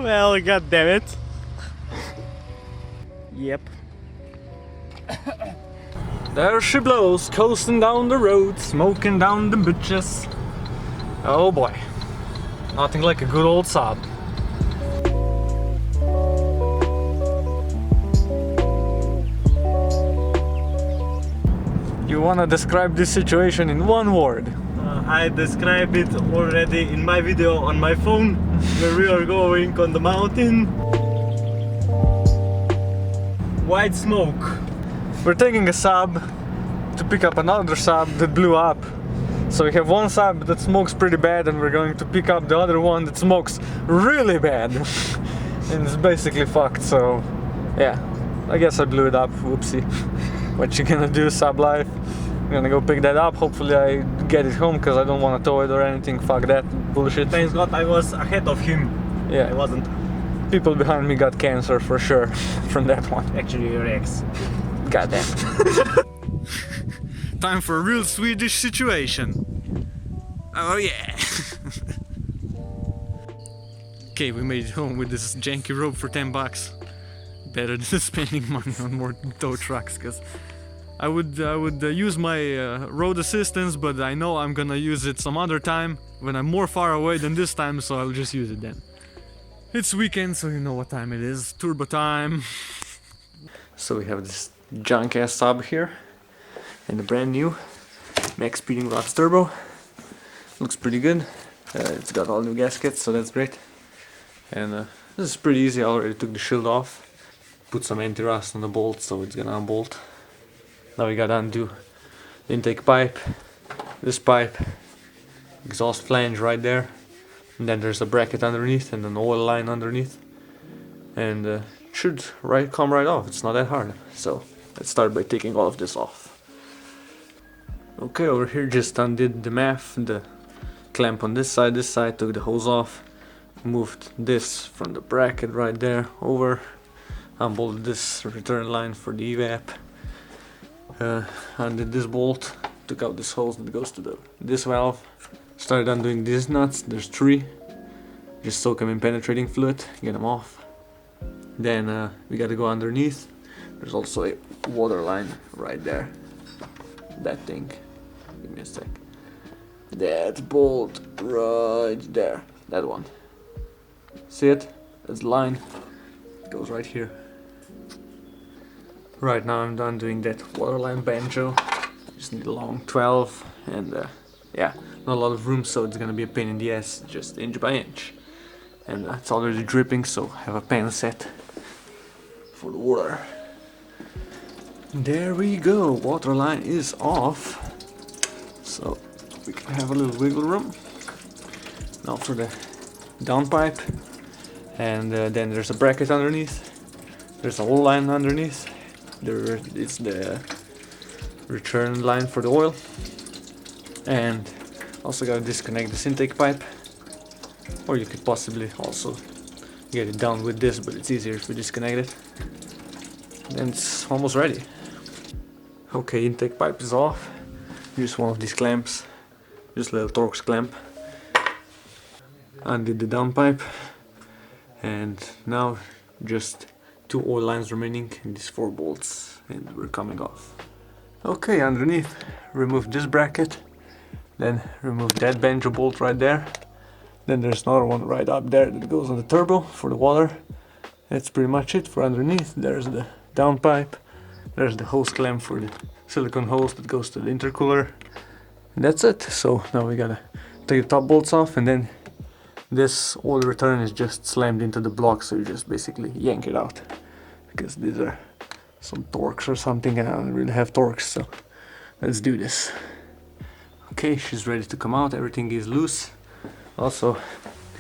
Well, god damn it. Yep. There she blows, coasting down the road, smoking down the bitches. Oh boy. Nothing like a good old Saab. You wanna describe this situation in one word? I described it already in my video on my phone, where we are going on the mountain. White smoke. We're taking a Saab to pick up another Saab that blew up. So we have one Saab that smokes pretty bad, and we're going to pick up the other one that smokes really bad. And it's basically fucked, so yeah. I guess I blew it up, whoopsie. What you gonna do, Saab life? I'm gonna go pick that up, hopefully I get it home, because I don't want to tow it or anything, fuck that bullshit. Thanks God I was ahead of him. Yeah. I wasn't. People behind me got cancer for sure from that one. Actually, your ex. Goddamn. Time for a real Swedish situation. Oh yeah. Okay, we made it home with this janky rope for 10 bucks. Better than spending money on more tow trucks, because I would use my road assistance, but I know I'm gonna use it some other time when I'm more far away than this time, so I'll just use it then. It's weekend, so you know what time it is. Turbo time. So we have this junk ass Saab here, and the brand new max speeding rods turbo. Looks pretty good. It's got all new gaskets, so that's great. And this is pretty easy. I already took the shield off, put some anti-rust on the bolt, so it's gonna unbolt. Now we gotta undo the intake pipe, this pipe, exhaust flange right there, and then there's a bracket underneath and an oil line underneath, and it should come right off. It's not that hard. So let's start by taking all of this off. Okay, over here just undid the MAF, the clamp on this side, took the hose off, moved this from the bracket right there over, unbolted this return line for the evap, undid this bolt, took out this hose that goes to this valve, started undoing these nuts. There's 3, just soak them in penetrating fluid, get them off. Then we gotta go underneath. There's also a water line right there, that thing. Give me a sec. That bolt right there, that one. See it? That's the line. It goes right here. Right now I'm done doing that waterline banjo. Just need a long 12, and yeah, not a lot of room, so it's gonna be a pain in the ass, just inch by inch. And it's already dripping, so I have a pan set for the water. There we go, waterline is off, so we can have a little wiggle room. Now for the downpipe, and then there's a bracket underneath. There's a oil line underneath. There is the return line for the oil, and also gotta disconnect this intake pipe, or you could possibly also get it down with this, but it's easier if we disconnect it. Then it's almost ready. Okay, intake pipe is off. Use one of these clamps, just a little Torx clamp. Undid the downpipe, and now just 2 oil lines remaining in these 4 bolts, and we're coming off. Okay, underneath, remove this bracket, then remove that banjo bolt right there. Then there's another one right up there that goes on the turbo for the water. That's pretty much it for underneath. There's the downpipe, there's the hose clamp for the silicone hose that goes to the intercooler. And that's it. So now we gotta take the top bolts off, and then this oil return is just slammed into the block, so you just basically yank it out, because these are some Torx or something, and I don't really have Torx, so let's do this. Okay, she's ready to come out, everything is loose. Also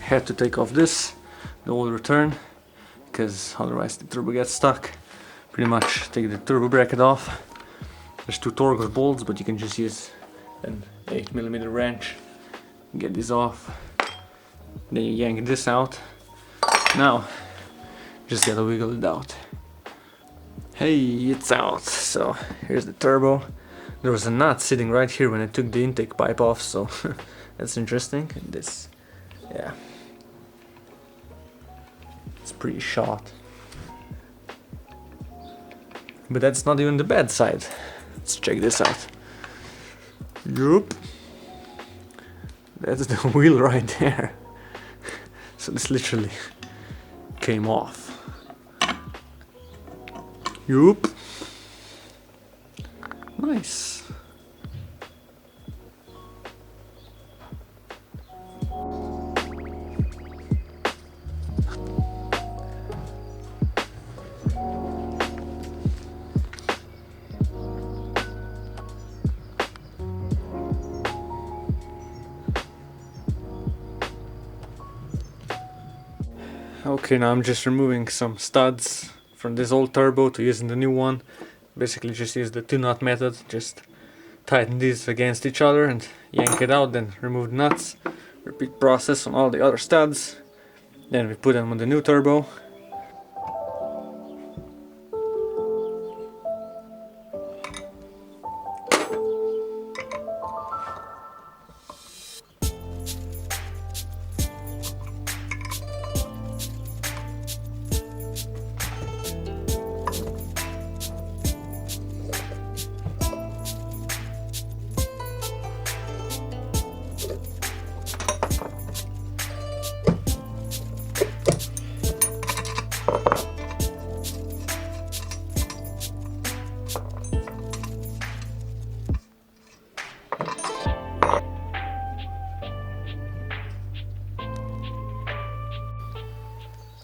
had to take off this, the oil return, because otherwise the turbo gets stuck. Pretty much take the turbo bracket off. There's 2 Torx bolts, but you can just use an 8mm wrench. Get this off. Then you yank this out. Now, just gotta wiggle it out. Hey, it's out. So here's the turbo. There was a nut sitting right here when I took the intake pipe off, so that's interesting. And this, yeah. pretty short. But that's not even the bad side. Let's check this out. Yup. That's the wheel right there. So this literally came off. Yup. Nice. Okay, now I'm just removing some studs from this old turbo to use in the new one. Basically just use the 2-knot method, just tighten these against each other and yank it out, then remove the nuts. Repeat process on all the other studs. Then we put them on the new turbo.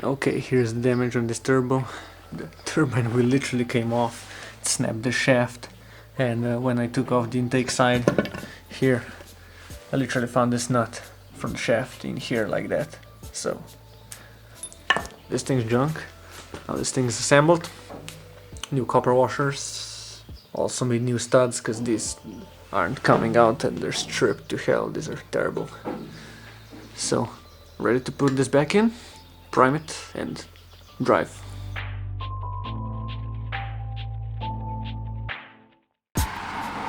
Okay, here's the damage on this turbo. The turbine wheel literally came off. It snapped the shaft, and when I took off the intake side here, I literally found this nut from the shaft in here like that. So this thing's junk. Now this thing's assembled. New copper washers. Also made new studs because these aren't coming out and they're stripped to hell. These are terrible. So ready to put this back in, prime it and drive.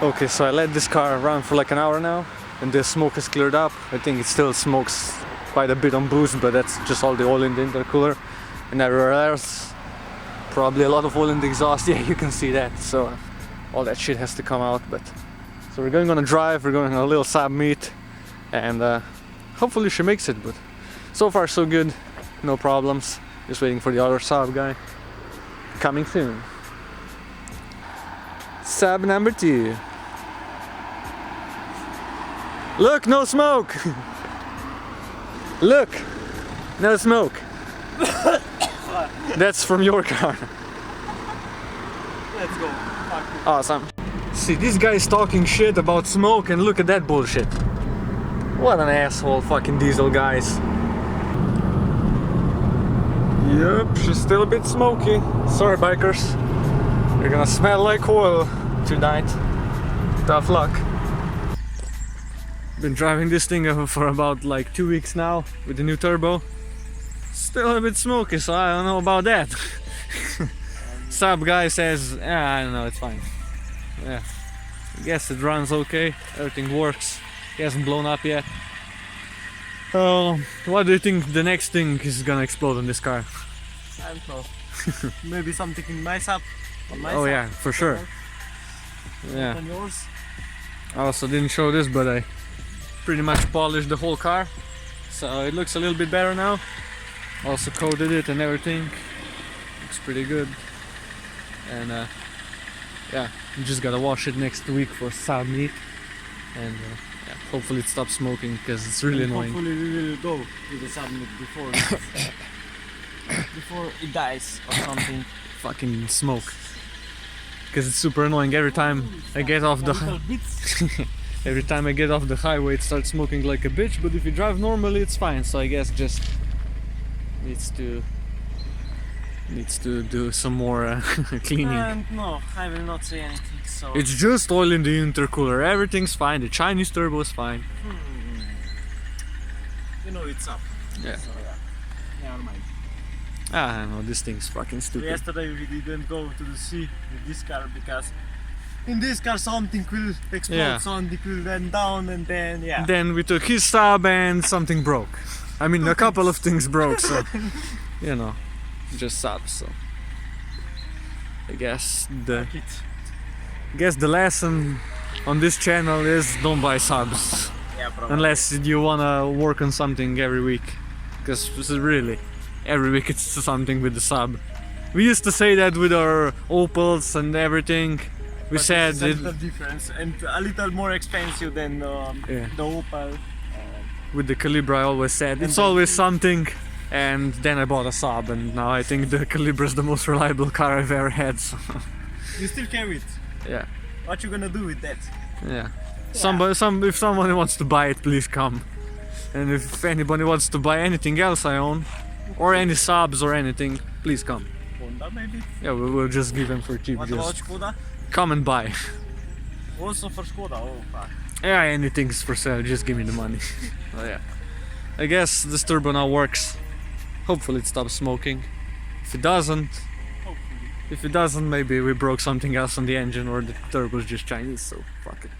Okay, so I let this car run for like an hour now and the smoke has cleared up. I think it still smokes quite a bit on boost, but that's just all the oil in the intercooler. And everywhere else, probably a lot of oil in the exhaust. Yeah, you can see that. So all that shit has to come out. But so we're going on a drive, we're going on a little Saab meet, and hopefully she makes it. But so far so good, no problems. Just waiting for the other Saab guy. Coming soon. Saab number 2. Look, no smoke! Look! No smoke! That's from your car. Let's go. Fuck. Awesome. See, this guy is talking shit about smoke and look at that bullshit. What an asshole fucking diesel, guys. Yep, she's still a bit smoky. Sorry, bikers. You're gonna smell like oil tonight. Tough luck. Been driving this thing for about like 2 weeks now with the new turbo. Still a bit smoky, so I don't know about that. Saab guy says, yeah, I don't know, it's fine. Yeah, I guess it runs okay, everything works. It hasn't blown up yet. What do you think the next thing is gonna explode on this car? I don't know. Maybe something in my Saab. Oh yeah, for sure. Yeah. On yours? I also didn't show this, but I pretty much polished the whole car. So it looks a little bit better now. Also coated it and everything. Looks pretty good. And yeah, you just gotta wash it next week for Saab meet. And yeah, hopefully it stops smoking because it's really annoying. Hopefully we will go to the Saab meet before before it dies or something. Fucking smoke. Because it's super annoying every time I get off the every time I get off the highway it starts smoking like a bitch, but if you drive normally it's fine, so I guess just needs to do some more cleaning. And no, I will not say anything, so... It's just oil in the intercooler, everything's fine, the Chinese turbo is fine. You know it's up. Yeah. So yeah, never mind. I don't know, this thing's fucking stupid. Yesterday we didn't go to the sea with this car because in this car something will explode, Yeah. something will went down, and then yeah. Then we took his Saab and something broke. I mean, a couple of things broke, so, you know. just Saab. So I guess Fuck it. the lesson on this channel is don't buy Saabs Yeah, probably. unless you wanna work on something every week, because this is really every week it's something with the Saab. We used to say that with our Opels and everything. We But said it's a it, little difference and a little more expensive than Yeah. the Opel. with the Calibra I always said And it's the- always something, and then I bought a Saab and now I think the Calibra is the most reliable car I've ever had. So, You still carry it. yeah, What you gonna do with that? yeah. If someone wants to buy it, please come. And if anybody wants to buy anything else I own, or any Saabs or anything, please come. Honda maybe? Yeah, we will just give them for cheap. What about Just Skoda? come and buy. Also for Skoda, oh fuck. Yeah, anything's for sale, just give me the money. Oh, yeah. I guess this turbo now works. Hopefully it stops smoking. If it doesn't, Hopefully. maybe we broke something else on the engine or the turbo's just Chinese, so fuck it.